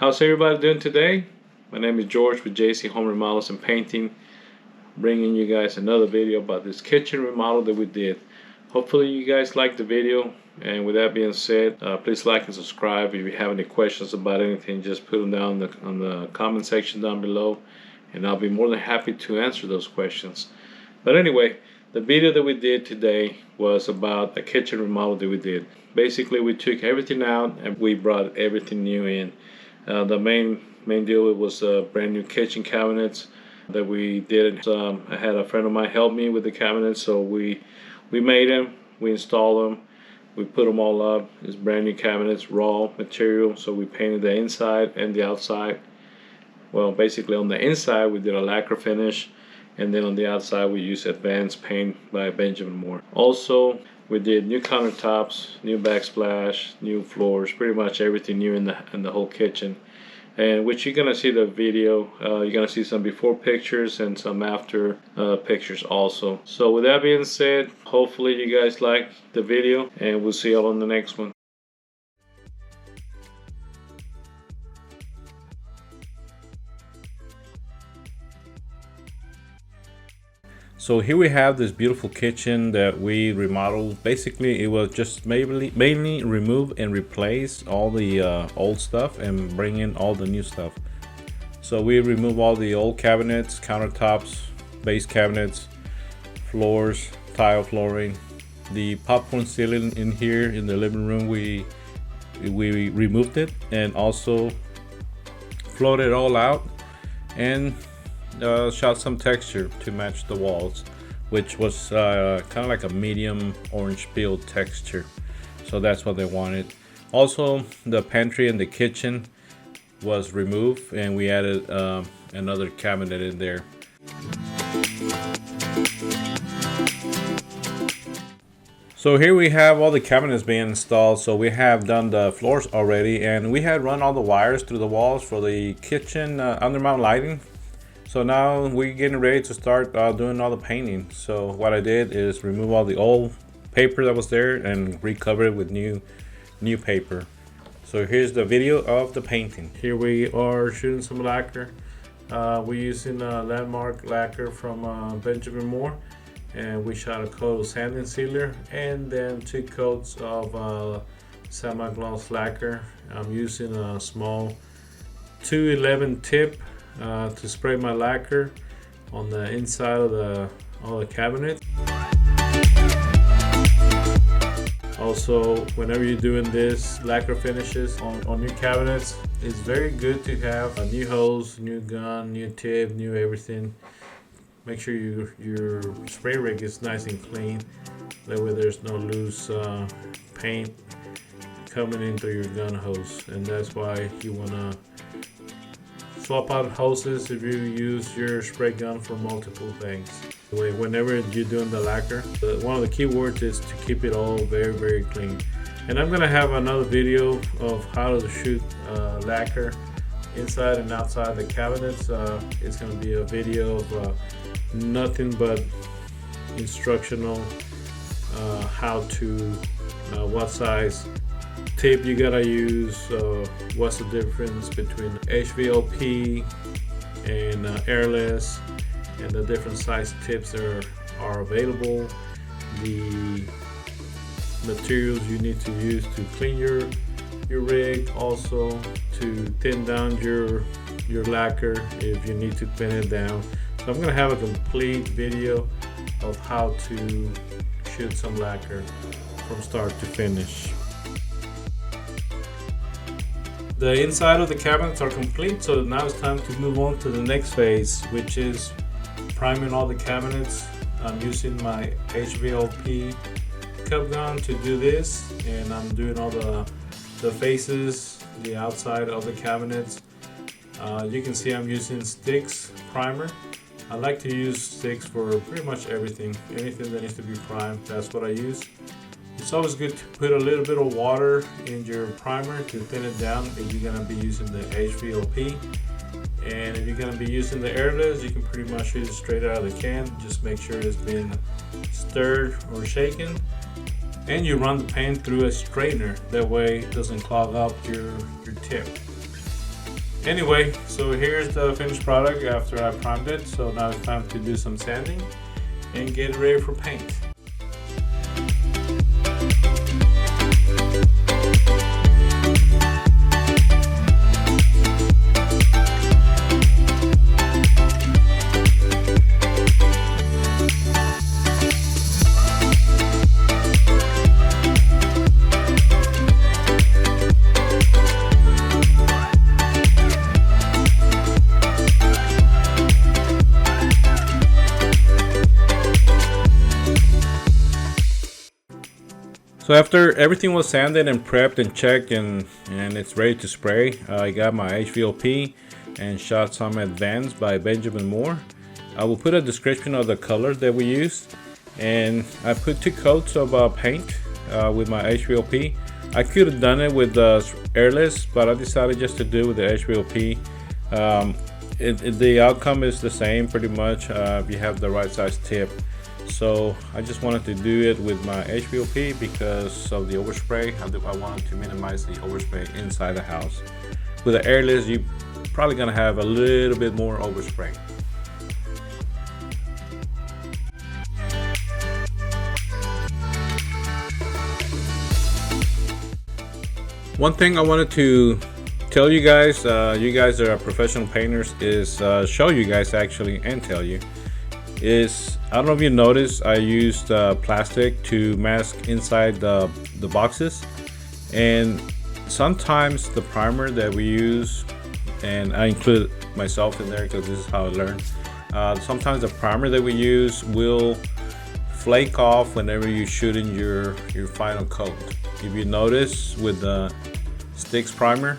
How's everybody doing today? My name is George with JC Home Remodels and Painting, bringing you guys another video about this kitchen remodel that we did. Hopefully you guys liked the video, and with that being said, please like and subscribe. If you have any questions about anything, just put them down on the comment section down below, and I'll be more than happy to answer those questions. But anyway, the video that we did today was about a kitchen remodel that we did. Basically, we took everything out and we brought everything new in. The main deal was brand new kitchen cabinets that we did. I had a friend of mine help me with the cabinets, so we made them, we installed them, we put them all up. It's brand new cabinets, raw material, so we painted the inside and the outside. Well, basically on the inside we did a lacquer finish, and then on the outside we used advanced paint by Benjamin Moore. Also, we did new countertops, new backsplash, new floors, pretty much everything new in the whole kitchen. And which you're gonna see the video, you're gonna see some before pictures and some after pictures also. So with that being said, hopefully you guys like the video, and we'll see you all on the next one. So here we have this beautiful kitchen that we remodeled. Basically, it was just mainly remove and replace all the old stuff and bring in all the new stuff. So we remove all the old cabinets, countertops, base cabinets, floors, tile flooring, the popcorn ceiling in here in the living room. We removed it and also floated it all out and shot some texture to match the walls, which was kind of like a medium orange peel texture, so that's what they wanted. Also, the pantry and the kitchen was removed and we added another cabinet in there. So here we have all the cabinets being installed. So we have done the floors already, and we had run all the wires through the walls for the kitchen undermount lighting. So now we're getting ready to start doing all the painting. So what I did is remove all the old paper that was there and recover it with new paper. So here's the video of the painting. Here we are shooting some lacquer. We're using Landmark lacquer from Benjamin Moore, and we shot a coat of sand and sealer and then 2 coats of semi-gloss lacquer. I'm using a small 211 tip to spray my lacquer on the inside of all the cabinet. Also, whenever you're doing this lacquer finishes on new cabinets, it's very good to have a new hose, new gun, new tip, new everything. Make sure your spray rig is nice and clean. That way there's no loose paint coming in through your gun hose, and that's why you wanna swap out hoses if you use your spray gun for multiple things. Whenever you're doing the lacquer, one of the key words is to keep it all very clean. And I'm gonna have another video of how to shoot lacquer inside and outside the cabinets. It's gonna be a video of nothing but instructional, how to, what size tip you gotta use, what's the difference between HVLP and airless, and the different size tips that are available, the materials you need to use to clean your rig, also to thin down your lacquer if you need to thin it down. So I'm gonna have a complete video of how to shoot some lacquer from start to finish. The inside of the cabinets are complete, so now it's time to move on to the next phase, which is priming all the cabinets. I'm using my HVLP cup gun to do this, and I'm doing all the faces, the outside of the cabinets. You can see I'm using Stix Primer. I like to use Stix for pretty much everything. Anything that needs to be primed, that's what I use. It's always good to put a little bit of water in your primer to thin it down if you're going to be using the HVLP. And if you're going to be using the airless, you can pretty much use it straight out of the can. Just make sure it's been stirred or shaken. And you run the paint through a straightener. That way it doesn't clog up your tip. Anyway, so here's the finished product after I primed it. So now it's time to do some sanding and get it ready for paint. So after everything was sanded and prepped and checked and it's ready to spray, I got my HVLP and shot some Advanced by Benjamin Moore. I will put a description of the color that we used, and I put 2 coats of paint with my HVLP. I could have done it with airless, but I decided just to do it with the HVLP. The outcome is the same pretty much if you have the right size tip. So I just wanted to do it with my HVLP because of the overspray. I wanted to minimize the overspray inside the house. With the airless, you're probably gonna have a little bit more overspray. One thing I wanted to tell you guys that are professional painters, is show you guys actually and tell you, is I don't know if you noticed, I used plastic to mask inside the boxes, and sometimes the primer that we use, and I include myself in there because this is how I learned, sometimes the primer that we use will flake off whenever you shoot in your final coat. If you notice with the Stix Primer,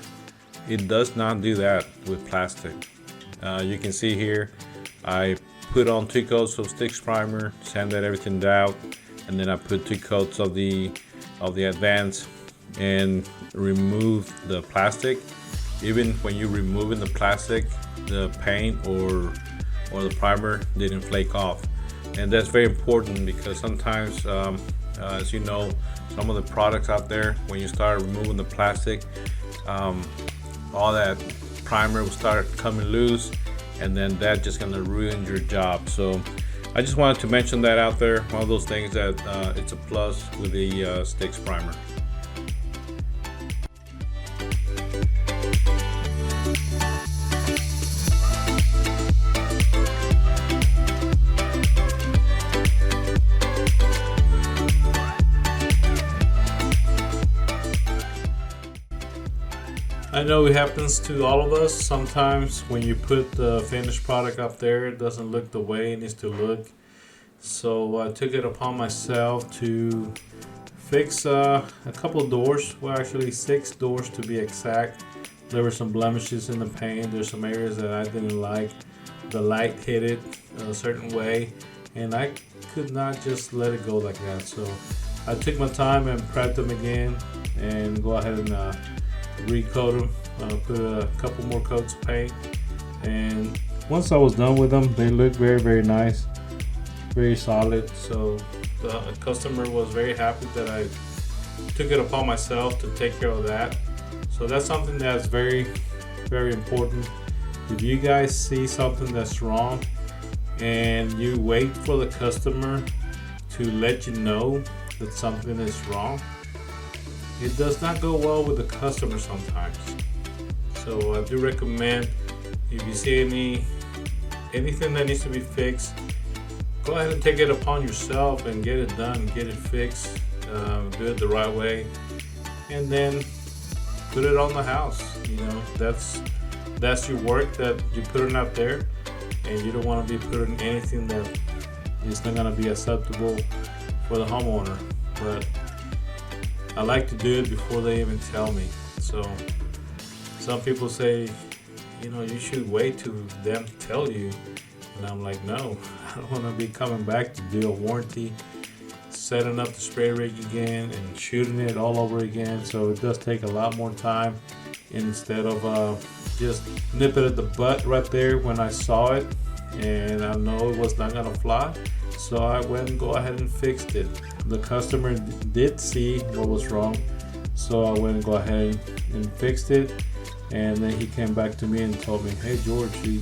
it does not do that with plastic. You can see here I put on 2 coats of Stix Primer, sanded everything out, and then I put 2 coats of the Advanced and remove the plastic. Even when you're removing the plastic, the paint or the primer didn't flake off, and that's very important because sometimes, as you know, some of the products out there, when you start removing the plastic, all that primer will start coming loose, and then that's just gonna ruin your job. So I just wanted to mention that out there. One of those things that it's a plus with the Stix Primer. I know it happens to all of us. Sometimes when you put the finished product up there, it doesn't look the way it needs to look. So I took it upon myself to fix a couple of doors. Well, actually 6 doors to be exact. There were some blemishes in the paint. There's some areas that I didn't like. The light hit it a certain way, and I could not just let it go like that. So I took my time and prepped them again and go ahead and recoat them, put a couple more coats of paint, and once I was done with them, they looked very, very nice, very solid. So the customer was very happy that I took it upon myself to take care of that. So that's something that's very, very important. If you guys see something that's wrong and you wait for the customer to let you know that something is wrong, it does not go well with the customer sometimes. So I do recommend, if you see anything that needs to be fixed, go ahead and take it upon yourself and get it done, get it fixed, do it the right way, and then put it on the house. You know, that's your work that you're putting out there, and you don't want to be putting anything that is not going to be acceptable for the homeowner. But I like to do it before they even tell me. So some people say, you know, you should wait till them tell you. And I'm like, no, I don't want to be coming back to do a warranty, setting up the spray rig again and shooting it all over again. So it does take a lot more time, instead of just nip it at the butt right there when I saw it and I know it was not gonna fly. So I went and go ahead and fixed it. The customer did see what was wrong, so I went and go ahead and fixed it, And then he came back to me and told me, hey George, you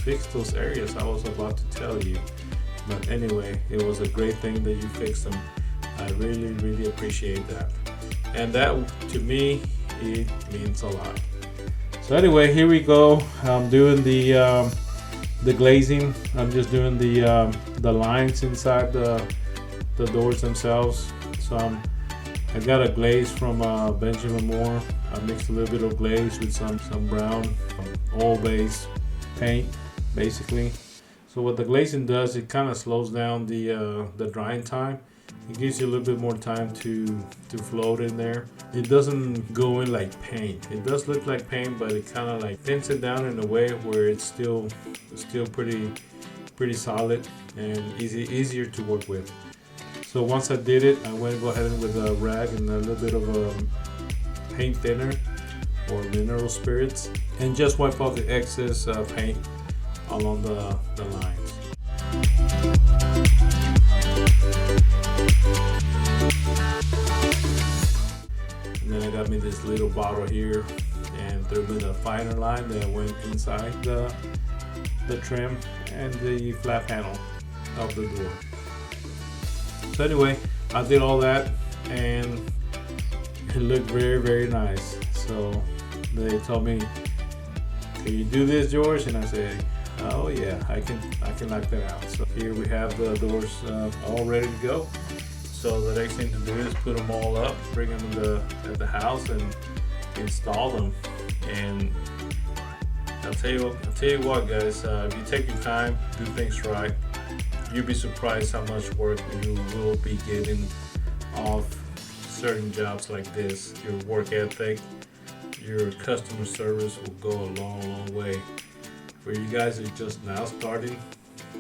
fixed those areas I was about to tell you. But anyway, it was a great thing that you fixed them. I really appreciate that. And that, to me, it means a lot. So anyway, here we go. I'm doing the glazing. I'm just doing the lines inside the doors themselves. So I got a glaze from Benjamin Moore. I mixed a little bit of glaze with some brown oil-based paint, basically. So what the glazing does, it kind of slows down the drying time. It gives you a little bit more time to float in there. It doesn't go in like paint. It does look like paint, but it kind of like thins it down in a way where it's still pretty solid and easier to work with. So once I did it, I went to go ahead with a rag and a little bit of a paint thinner or mineral spirits, and just wipe off the excess paint along the lines. And then I got me this little bottle here and threw me the finer line that went inside the trim and the flat panel of the door. So anyway, I did all that and it looked very nice. So they told me, can you do this, George? And I said, oh yeah, I can knock that out. So here we have the doors all ready to go. So the next thing to do is put them all up, bring them at the house and install them. And I'll tell you what guys, if you take your time, do things right, you'll be surprised how much work you will be getting off certain jobs like this. Your work ethic, your customer service will go a long way. For you guys that are just now starting,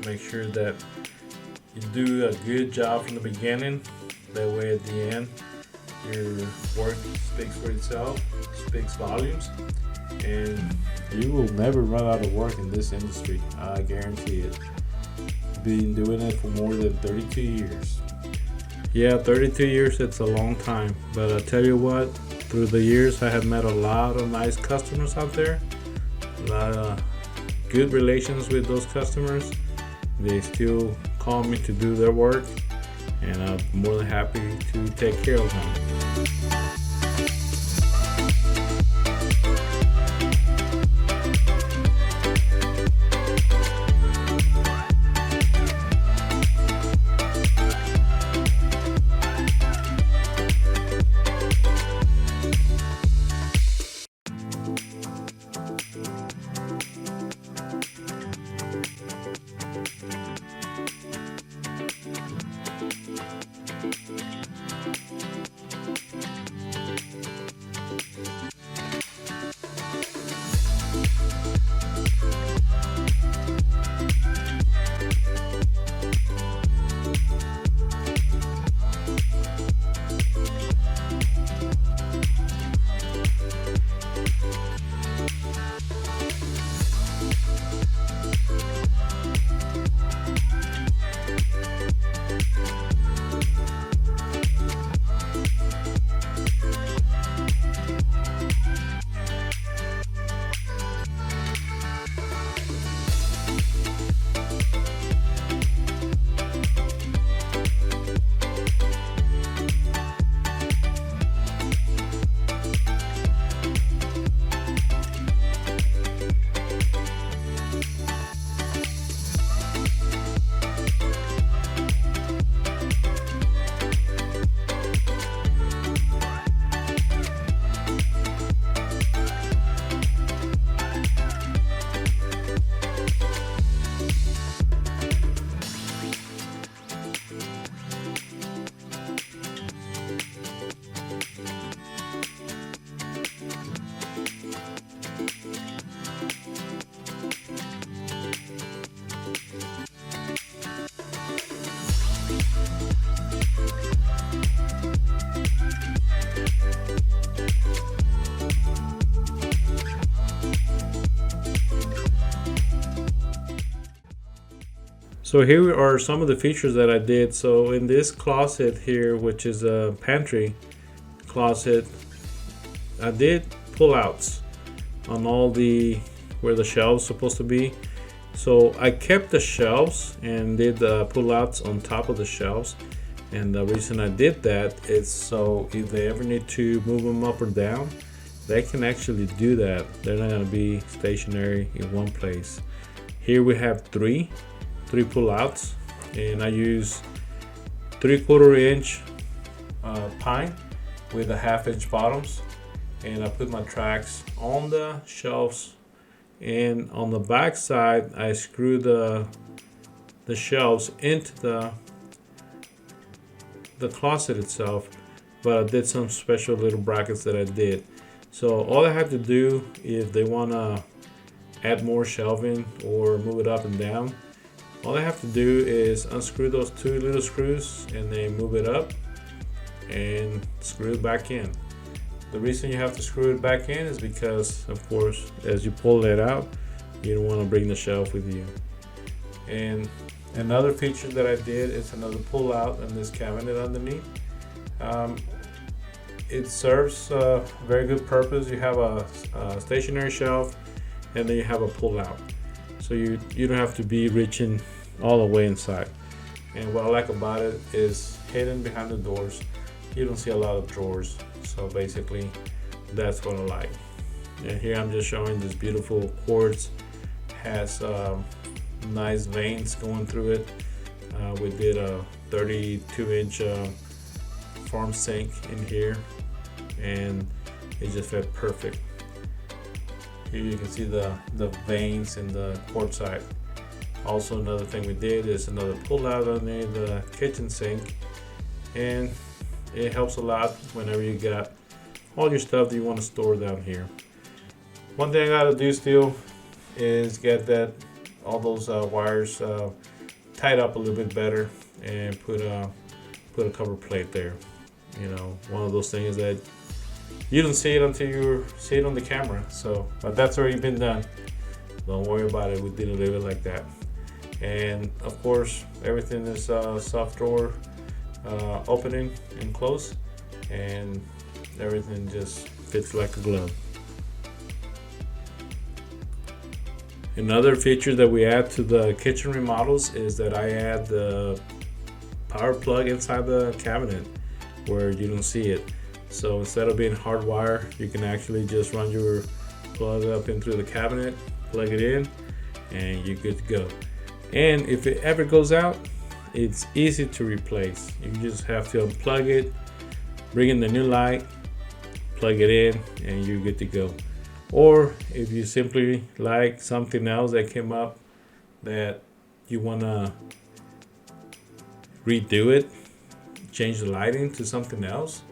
make sure that you do a good job from the beginning. That way at the end, your work speaks for itself, speaks volumes, and you will never run out of work in this industry. I guarantee it. Been doing it for more than 32 years. Yeah, 32 years, it's a long time. But I tell you what, through the years, I have met a lot of nice customers out there. A lot of good relations with those customers. They still call me to do their work, and I'm more than happy to take care of them. So here are some of the features that I did. So in this closet here, which is a pantry closet, I did pull outs. on all the where the shelves supposed to be. So I kept the shelves and did pull outs on top of the shelves. And the reason I did that is so if they ever need to move them up or down, they can actually do that. They're not going to be stationary in one place. Here we have three pull outs, and I use 3/4 inch pine with a 1/2 inch bottoms, and I put my tracks on the shelves, and on the back side I screw the shelves into the closet itself, but I did some special little brackets that I did. So all I have to do if they want to add more shelving or move it up and down, all I have to do is unscrew those 2 little screws and then move it up and screw it back in. The reason you have to screw it back in is because, of course, as you pull it out, you don't want to bring the shelf with you. And another feature that I did is another pull out in this cabinet underneath. It serves a very good purpose. You have a stationary shelf, and then you have a pull out, so you don't have to be reaching all the way inside. And what I like about it is hidden behind the doors, you don't see a lot of drawers. So basically that's what I like. And here I'm just showing this beautiful quartz, has nice veins going through it. We did a 32 inch farm sink in here, and it just fit perfect. Here you can see the veins in the quartzite. Also, another thing we did is another pull out underneath the kitchen sink, and it helps a lot whenever you got all your stuff that you want to store down here. One thing I gotta do still is get all those wires tied up a little bit better and put a cover plate there. You know, one of those things that you don't see it until you see it on the camera. So, but that's already been done. Don't worry about it. We didn't leave it like that. And of course, everything is soft drawer opening and close, and everything just fits like a glove. Another feature that we add to the kitchen remodels is that I add the power plug inside the cabinet where you don't see it. So instead of being hardwired, you can actually just run your plug up into the cabinet, plug it in, and you're good to go. And if it ever goes out, it's easy to replace. You just have to unplug it, bring in the new light, plug it in, and you're good to go. Or if you simply like something else that came up that you want to redo it, change the lighting to something else,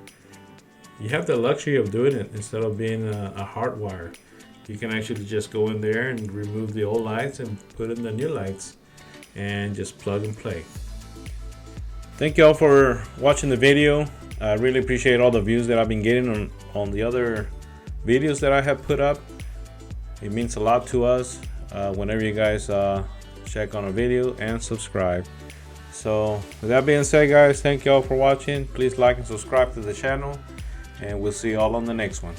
you have the luxury of doing it instead of being a hardwire. You can actually just go in there and remove the old lights and put in the new lights and just plug and play. Thank you all for watching the video. I really appreciate all the views that I've been getting on the other videos that I have put up. It means a lot to us whenever you guys check on a video and subscribe. So with that being said, guys, thank you all for watching. Please like and subscribe to the channel, and we'll see you all on the next one.